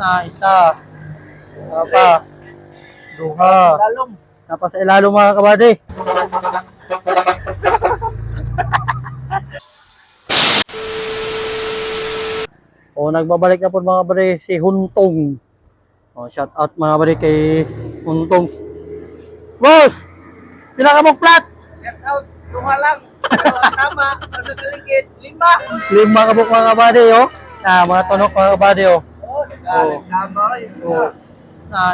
Isa, apa, duha, tapos ilalong mga kabady. O nagbabalik na po mga kabady si Huntong. O shout out mga kabady kay Huntong. Boss! Pila ka mong plat? Shout out, duha lang. Tama, sa kaligid, 5. 5 ka po mga kabady oh. Mga tunok mga kabady oh. Nagalit tama yun.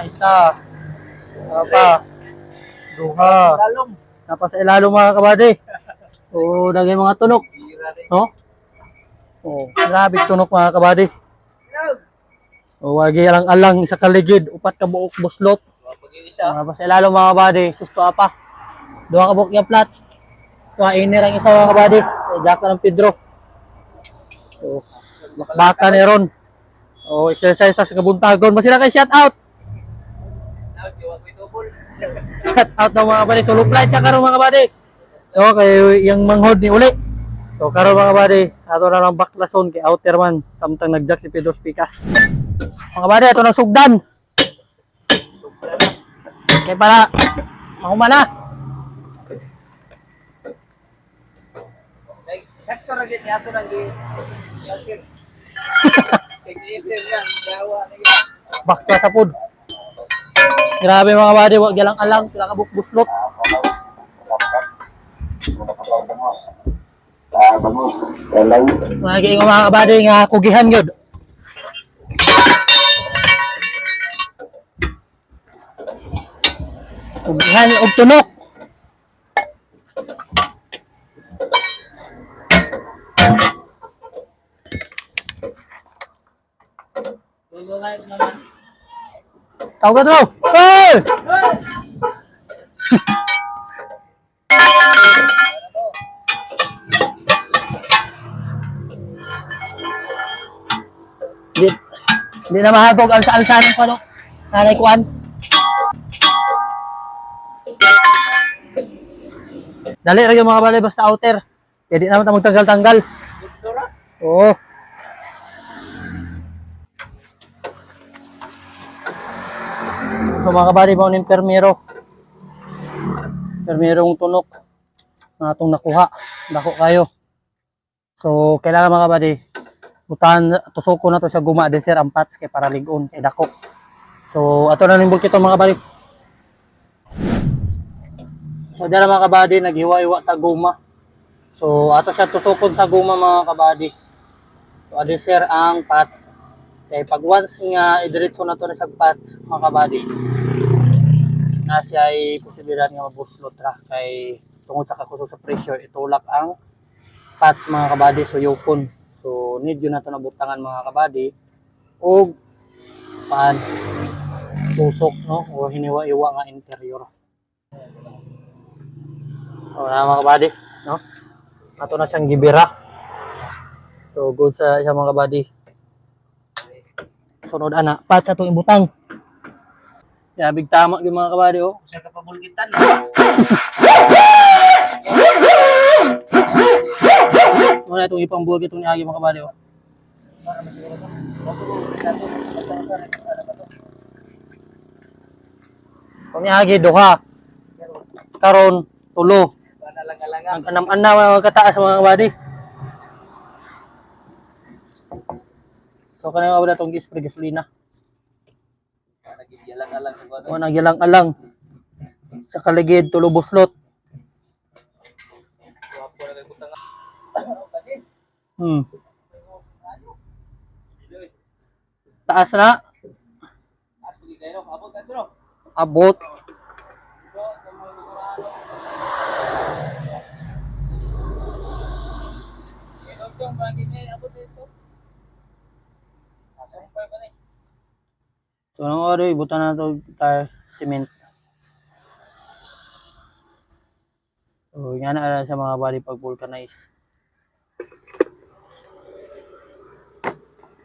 Isa, apa, duha, Lalong. tapos ilalong mga kabady. O dagay mga tunok. No? Oh, grabe tunok mga kabady. O wagi alang-alang isa kaligid, upat ka buok buslot. Tapos ilalong mga kabady, susto apa. Duha ka buok yung plat. Inir ang isa mga kabady. Jack ng Pedro. So, bakbaka ni Ron. O exercise ta sa kabuntagon. Masira kay shout out. Shout out ng mga kabady. So lupline siya karon mga kabady. So kay yung manghod ni uli. So karon mga kabady, ato na lang baklason kay outer man samtang nagjack si Pedro Spikas. Mga kabady, ato nang sugdan. Kay para mahuman na. Sakto ra gid niya ato nang gi. Bakla sa pod. Grabe mga kabady, wag galang alang sila ka buslot. Mga giingon mga kabady nga kugihan gyud. Kugihan og tunok. Tawag ka daw! Hey! Di na mahagog ang saalsa ng pano. Nanay kuan. Dali rin yung mga balay basta outer. Kaya di naman ta magtanggal-tanggal. Oo. So mga kabady, mga ng permero. Permerong tunok na itong nakuha. Dako kayo. So kailangan mga kabady, butan, tusoko na to siya guma. Deser ang pats kay para ligon kay dako. So ato na nimbol kito mga kabady. So dala mga kabady, naghiwa-iwa ta guma. So ato siya tusokon sa guma mga kabady. So deser ang pats. Kaya pag once nga idiretso na to na sa patch mga kabady, na siya ay posibilidad nga mabuslot ra kay tungod sa kakusog sa pressure itulak ang patch mga kabady, so yukon. So need yun na to nabutangan mga kabady og paan tusok no o hiniwa-iwa nga interior. O mga kabady no, ato na siyang gibira. So good sa siya mga kabady. Sunod ana, pat sa itong ibutang. Kaya big tama yung mga kabady oh. Sa kapabulgitan. Muna itong ipambulg itong niagi mga kabady oh. Itong niagi, duha. Karon, tulo. Ang anam-anam mga kataas mga kabady. So kanina wala tong spray gasolina. O nagyalang-alang. Sa kaligid tulo buslot. Taas na. Abot. So nang oras ibutan na ito tire cement. So yan na sa mga body pag vulcanize.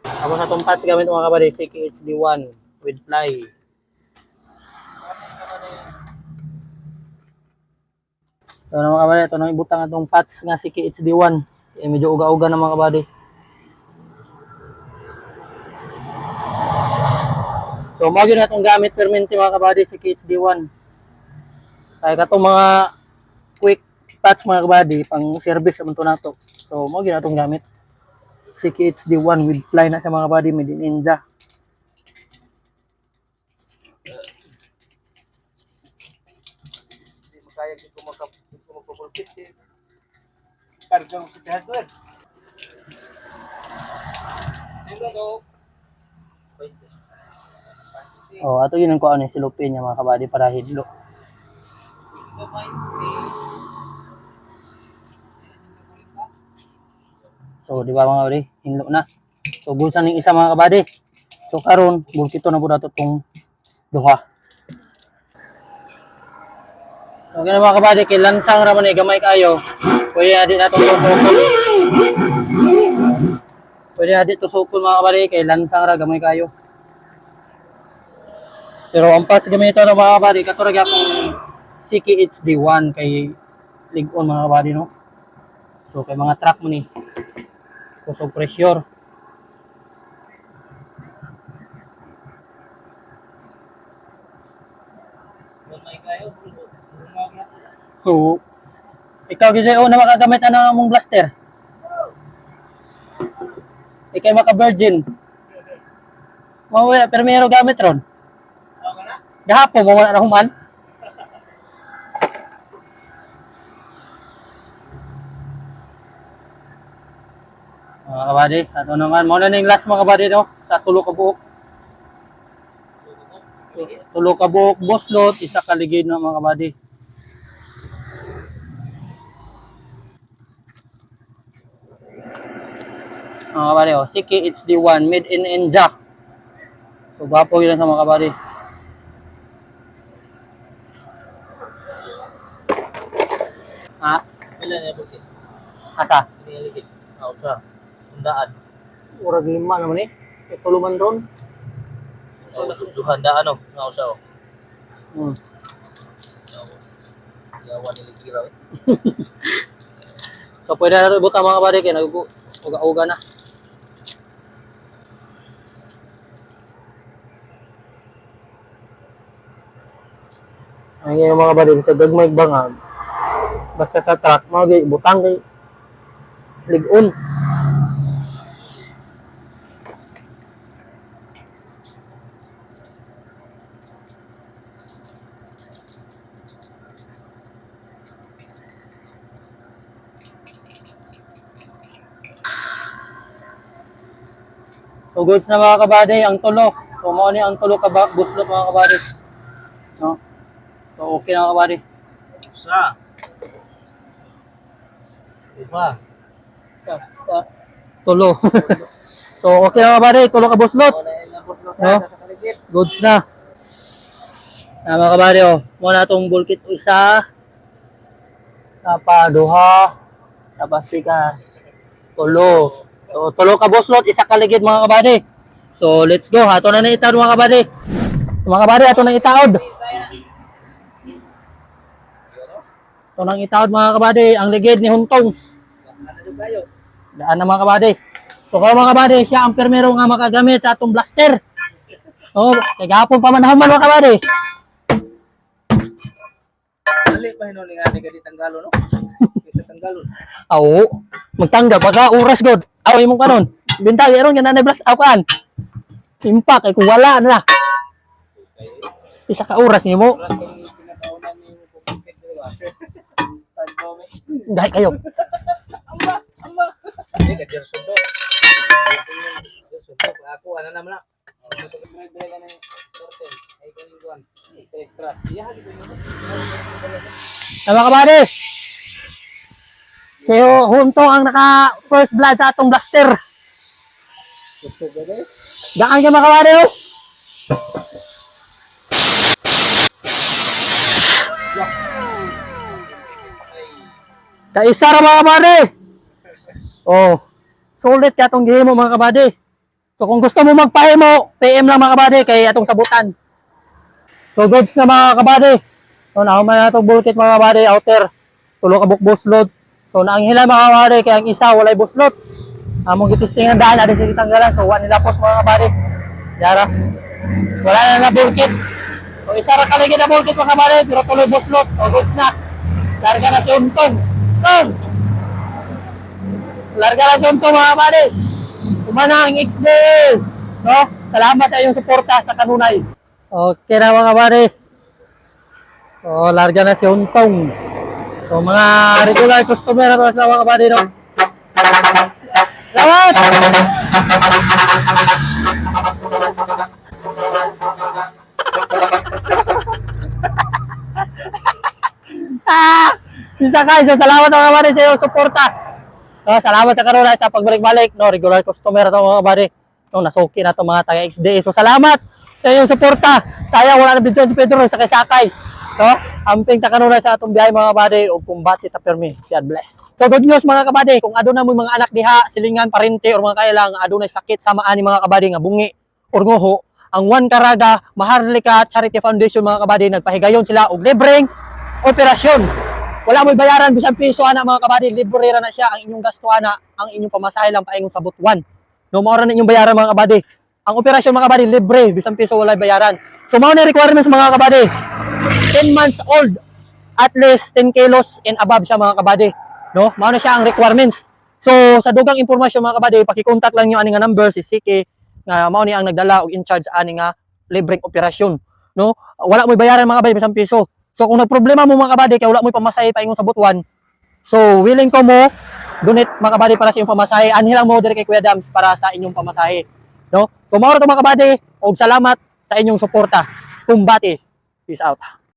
Tapos sa itong patch gamit mga kabady, CKHD1 with fly. So mga kabady, ito nang ibutang itong patch nga CKHD1. Medyo uga-uga na mga kabady. So mao gyud natong gamit permanente mga kabady si KHD1. Kaya katong mga quick patch mga kabady pang service naman to nato. So mao gyud natong gamit si KHD1 with fly na siya mga kabady made in India. Hindi makaya kung kumapapulpit. Kargang sa tiyan doon. Sino to? Oh, ato yun ang kuan ni silupin niya mga kabady para hidlo. So, di ba mga kabady? Hinlo na. So, bulsan ning isa mga kabady. So, karon bulkito na po nato tong duha. Okay na mga kabady, kay lansang raman ni gamay kayo. Pwede adi na itong tusukol. Pwede adi tusukol mga kabady, kay lansang ra gamay kayo. Pero ang parts gamito ng mga kabady, katurag akong CKHD1 kay Ligon mga kabady, no? So, kay mga truck mo ni. Kusog pressure. So, ikaw gid na makagamit ana mong blaster. Ikay maka-virgin. Mawala pero mayro gamit ron. Gahapon mo wala na human. Mga kabady, ato naman mo na ning last mga kabady no sa tulo ka buok. Tulo ka buok boslot, isa ka ligid na mga kabady. Mga kabady, oh, CKHD1 made in India. So, gwapo yun sa mga kabady. Ha? Pila niya bukit? Asa? Piniligid. Sa hundaan. Urag lima naman eh. Tuluman ron. Handaan no? Sa o. Hmm. Yawan niligiraw eh. So, pwede na ito ibuta mga kabady kaya nag-uga na. Ay ngayon mga kabady, sa gagmay bangag, basta sa truck, mga butang kay ligon. So goods na mga kabady, ang tulo. So mao ni ang tulo ka buslot mga kabady. No? So okay na mga kabady. Sa. Diba? Tulo. So okay na mga kabady, tulo ka buslot. Wala ilang butlot No? sa kaligid. Goods na. Mga kabady, oh. Muna itong bulkit isa. Tapa, duha. Tapos tikas. Tulo. So, tulo ka buslot, isa ka ligid mga kabady. So, let's go. Ato na itaod mga kabady. Mga kabady, ato na itaod. Ato na itaod mga kabady. Ang ligid ni Huntong. Daan na mga kabady. So, kaya mga kabady, siya ang permero nga makagamit sa atong blaster. Oh, kay gahapon pa man nahuman mga kabady. Dali pa hinon ni ani gadi tanggalo no? Kaysa tanggalo. Oo. Magtanggal pagka oras god. Aw imong kanon. Bintag iron nga nanay blast aw kan. Impact ay kung wala na. Isa ka oras nimo. Pinakaunan ni pupukit diba? Tanto me. Dahil kayo. Amba. Hindi ka jer sundo. Sundo ako ana naman na. Mag-drive na ni sorte. Ay kaning kuan. Sa extra. Iya hali ko yun. Mga kabady. Kayo Huntong ang naka first blood sa atong blaster. Gaan ka mga kabady oh. Kaisa ra mga kabady. Oh. Sulit ka atong gihimo mga kabady. So kung gusto mo magpahimo, PM lang mga kabady kay atong sabutan. So goods na mga kabady. So nahuman na itong bulkit mga kabady, outer. Tulo ka buslot. So naang hila mga kabady, kaya ang isa walay buslot. Among gitistingan daan, adi sa tanggalan. So one nila post mga kabady. Yara. Wala na nabulkit. So, isa ra kaligid na bulkit mga kabady, pero tuloy buslot. O, good na. Larga na si Untong. Untong! Larga na si Untong mga kabady. Kumana ang XD. No? Salamat sa iyong suporta sa kanunay. Okay na mga kabady. So, larga na si Untong. So, mga regular customer na to sa mga kabady, no? Salamat! Isa guys, so salamat mga kabady sa iyong suporta. No, salamat sa kanunay sa pagbalik-balik. No, regular customer na to mga kabady. No, nasuki na to mga taga XD. So salamat sa iyong suporta. Sayang wala na video si Pedro sakay-sakay. No, amping ta kanunay sa atong biyahe mga kabady ug kumbati ta permi. God bless. So good news mga kabady, kung aduna mo mga anak diha, silingan, parente or mga kailang adunay sakit sama ani mga kabady nga bungi or nguho, ang One Caraga Maharlika Charity Foundation mga kabady nagpahigayon sila og libreng operasyon. Wala mo'y bayaran bisan piso ana mga kabady, libre ra na siya. Ang inyong gasto ana, ang inyong pamasahe lang paingon sa butuan. No, mao ra na inyong bayaran mga kabady. Ang operasyon mga kabady libre, bisan piso wala bayaran. So mao na requirements mga kabady. 10 months old, at least 10 kilos and above siya mga kabady. No, mao na siya ang requirements. So sa dugang impormasyon mga kabady, paki-contact lang niyo ani nga number si Siki nga mao ni ang nagdala og in charge ani nga libreng operasyon. No, wala mo'y bayaran mga kabady bisan piso. So kung nagproblema mo mga kabady kay wala mo'y pamasahe paingon sa butuan, so willing ko mo donate mga kabady para sa inyong pamasahe. Anhi lang mo diri kay Kuya Dams para sa inyong pamasahe. No? So mao ra to mga kabady, og salamat sa inyong suporta. Kumbati. Peace out.